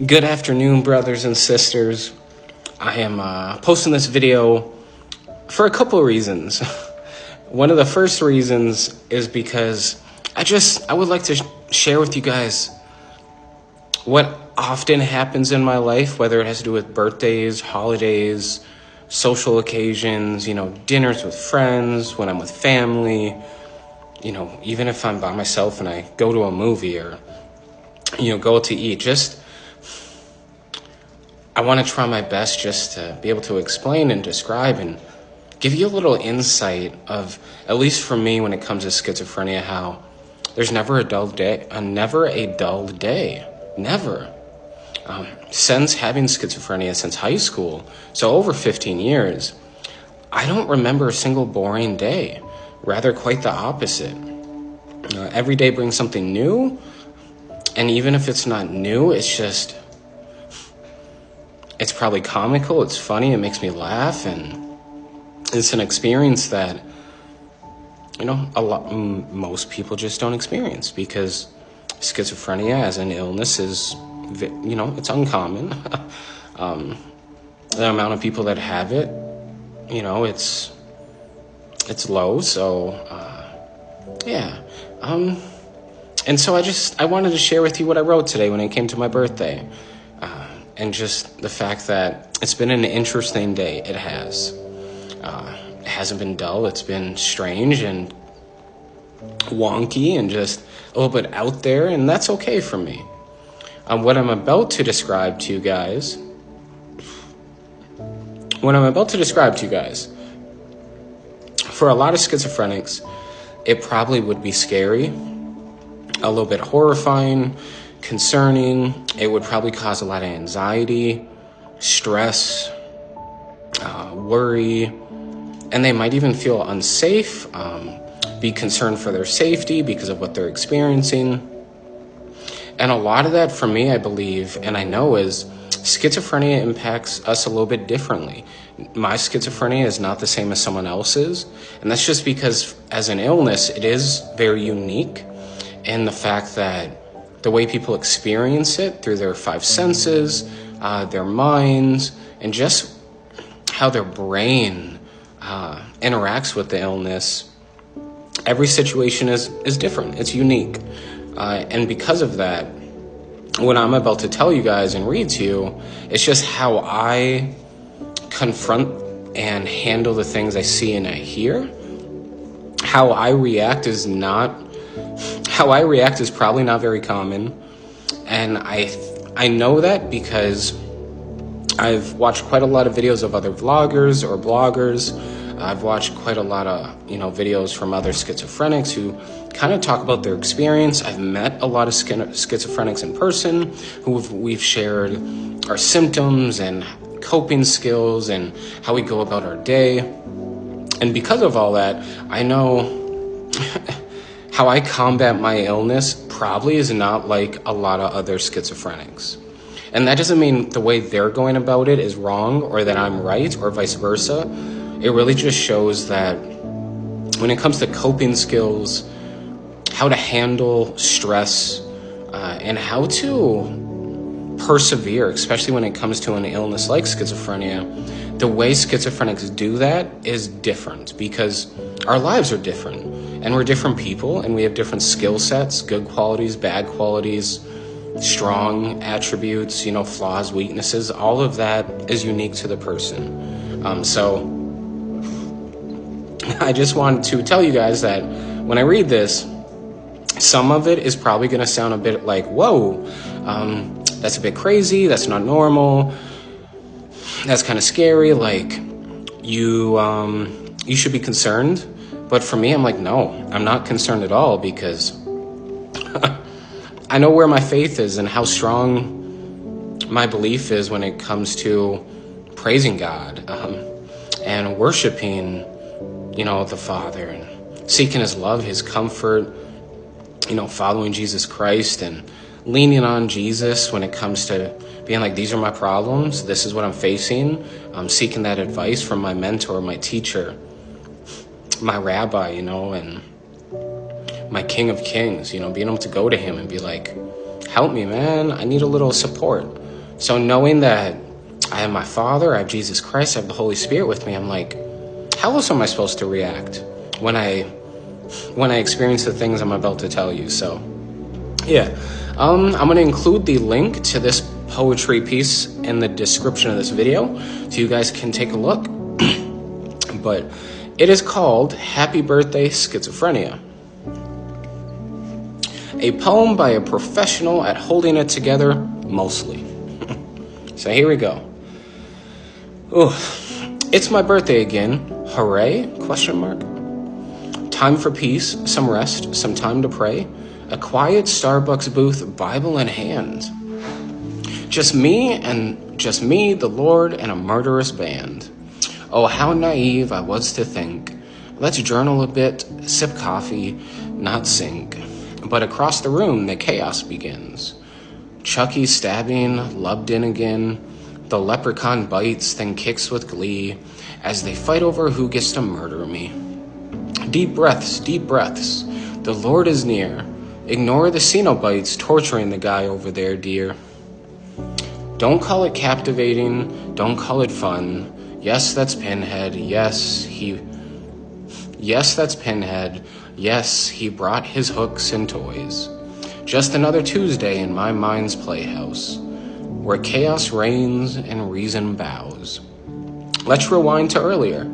Good afternoon, brothers and sisters. I am posting this video for a couple of reasons. One of the first reasons is because I would like to share with you guys what often happens in my life, whether it has to do with birthdays, holidays, social occasions, dinners with friends, when I'm with family, even if I'm by myself and I go to a movie or, go to eat. I want to try my best just to be able to explain and describe and give you a little insight of, at least for me when it comes to schizophrenia, how there's never a dull day, never. Since having schizophrenia since high school, so over 15 years, I don't remember a single boring day. Rather, quite the opposite. Every day brings something new, and even if it's not new, it's probably comical, it's funny, it makes me laugh, and it's an experience that, most people just don't experience, because schizophrenia as an illness is, it's uncommon. The amount of people that have it, it's low, so, yeah. And so I wanted to share with you what I wrote today when it came to my birthday. And just the fact that it's been an interesting day. It has. It hasn't been dull. It's been strange and wonky and just a little bit out there, and that's okay for me. What I'm about to describe to you guys, for a lot of schizophrenics, it probably would be scary, a little bit horrifying, concerning. It would probably cause a lot of anxiety, stress, worry, and they might even feel unsafe, be concerned for their safety because of what they're experiencing. And a lot of that, for me, I believe, and I know, is schizophrenia impacts us a little bit differently. My schizophrenia is not the same as someone else's, and that's just because as an illness, it is very unique in the fact that the way people experience it through their five senses, their minds, and just how their brain interacts with the illness, every situation is different. It's unique. And because of that, what I'm about to tell you guys and read to you, it's just how I confront and handle the things I see and I hear. How I react is probably not very common, and I know that because I've watched quite a lot of videos of other vloggers or bloggers. I've watched quite a lot of videos from other schizophrenics who kind of talk about their experience. I've met a lot of schizophrenics in person we've shared our symptoms and coping skills and how we go about our day, and because of all that, I know how I combat my illness probably is not like a lot of other schizophrenics. And that doesn't mean the way they're going about it is wrong or that I'm right or vice versa. It really just shows that when it comes to coping skills, how to handle stress, and how to persevere, especially when it comes to an illness like schizophrenia, the way schizophrenics do that is different because our lives are different. And we're different people, and we have different skill sets, good qualities, bad qualities, strong attributes, flaws, weaknesses. All of that is unique to the person. So I just wanted to tell you guys that when I read this, some of it is probably going to sound a bit like, whoa, that's a bit crazy, that's not normal, that's kind of scary, like you should be concerned. But for me, I'm like, no, I'm not concerned at all, because I know where my faith is and how strong my belief is when it comes to praising God, and worshiping, the Father, and seeking His love, His comfort, following Jesus Christ and leaning on Jesus when it comes to being like, these are my problems, this is what I'm facing. I'm seeking that advice from my mentor, my teacher, my rabbi, and my King of Kings, being able to go to Him and be like, help me, man, I need a little support. So knowing that I have my Father, I have Jesus Christ, I have the Holy Spirit with me, I'm like, how else am I supposed to react when I experience the things I'm about to tell you? So yeah, I'm going to include the link to this poetry piece in the description of this video so you guys can take a look. But it is called Happy Birthday Schizophrenia. A poem by a professional at holding it together, mostly. So here we go. Ooh, it's my birthday again. Hooray? Question mark. Time for peace, some rest, some time to pray. A quiet Starbucks booth, Bible in hand. Just me, the Lord, and a murderous band. Oh, how naive I was to think. Let's journal a bit, sip coffee, not sink. But across the room, the chaos begins. Chucky stabbing, lubbed in again. The leprechaun bites, then kicks with glee as they fight over who gets to murder me. Deep breaths, deep breaths. The Lord is near. Ignore the Cenobites torturing the guy over there, dear. Don't call it captivating, don't call it fun. Yes, that's Pinhead. Yes, that's Pinhead. Yes, he brought his hooks and toys. Just another Tuesday in my mind's playhouse, where chaos reigns and reason bows. Let's rewind to earlier.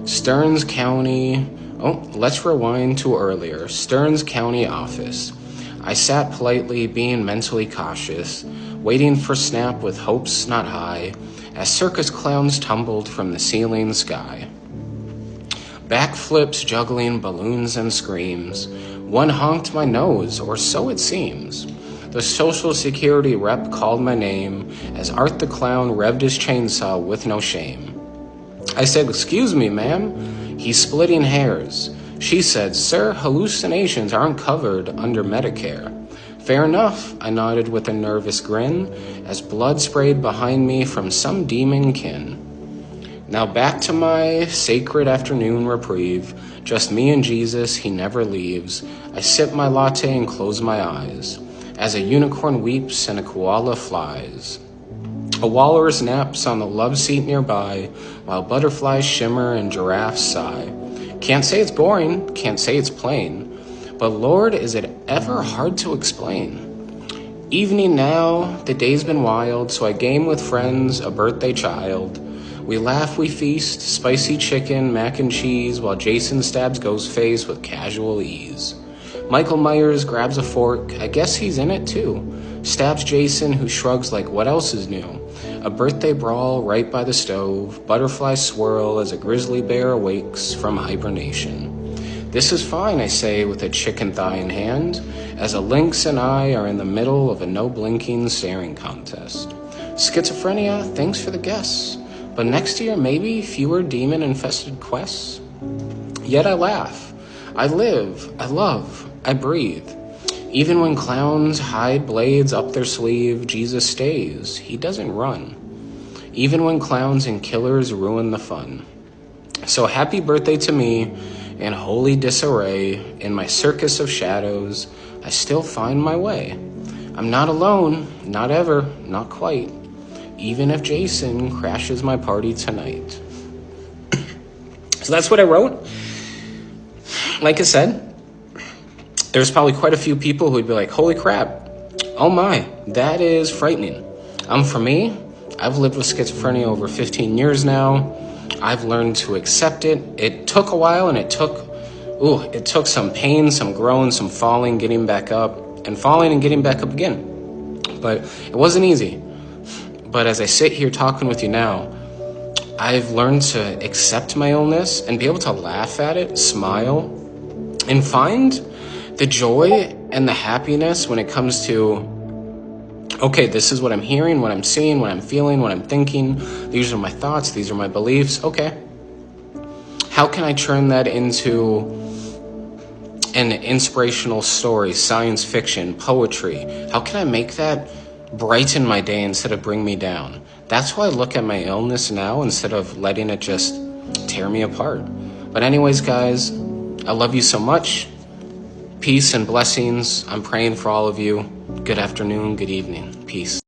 Stearns County office. I sat politely, being mentally cautious, waiting for snap with hopes not high, as circus clowns tumbled from the ceiling sky. Backflips, juggling balloons and screams. One honked my nose, or so it seems. The Social Security rep called my name as Art the Clown revved his chainsaw with no shame. I said, "Excuse me, ma'am." He's splitting hairs. She said, "Sir, hallucinations aren't covered under Medicare." Fair enough, I nodded with a nervous grin as blood sprayed behind me from some demon kin. Now back to my sacred afternoon reprieve. Just me and Jesus, he never leaves. I sip my latte and close my eyes as a unicorn weeps and a koala flies. A walrus naps on the love seat nearby while butterflies shimmer and giraffes sigh. Can't say it's boring, can't say it's plain, but Lord, is it ever hard to explain? Evening now, the day's been wild, so I game with friends, a birthday child. We laugh, we feast, spicy chicken, mac and cheese, while Jason stabs Ghostface with casual ease. Michael Myers grabs a fork, I guess he's in it too. Stabs Jason, who shrugs like what else is new? A birthday brawl right by the stove, butterflies swirl as a grizzly bear awakes from hibernation. This is fine, I say with a chicken thigh in hand, as a lynx and I are in the middle of a no-blinking staring contest. Schizophrenia, thanks for the guess. But next year, maybe fewer demon-infested quests? Yet I laugh. I live. I love. I breathe. Even when clowns hide blades up their sleeve, Jesus stays. He doesn't run. Even when clowns and killers ruin the fun. So happy birthday to me. In holy disarray, in my circus of shadows, I still find my way. I'm not alone. Not ever. Not quite. Even if Jason crashes my party tonight. So that's what I wrote. Like I said, there's probably quite a few people who would be like, holy crap, oh my, that is frightening. For me, I've lived with schizophrenia over 15 years now. I've learned to accept it. It took a while, and it took some pain, some growing, some falling, getting back up, and falling and getting back up again. But it wasn't easy. But as I sit here talking with you now, I've learned to accept my illness and be able to laugh at it, smile, and find the joy and the happiness when it comes to, okay, this is what I'm hearing, what I'm seeing, what I'm feeling, what I'm thinking. These are my thoughts. These are my beliefs. Okay. How can I turn that into an inspirational story, science fiction, poetry? How can I make that brighten my day instead of bring me down? That's how I look at my illness now instead of letting it just tear me apart. But anyways, guys, I love you so much. Peace and blessings. I'm praying for all of you. Good afternoon, good evening. Peace.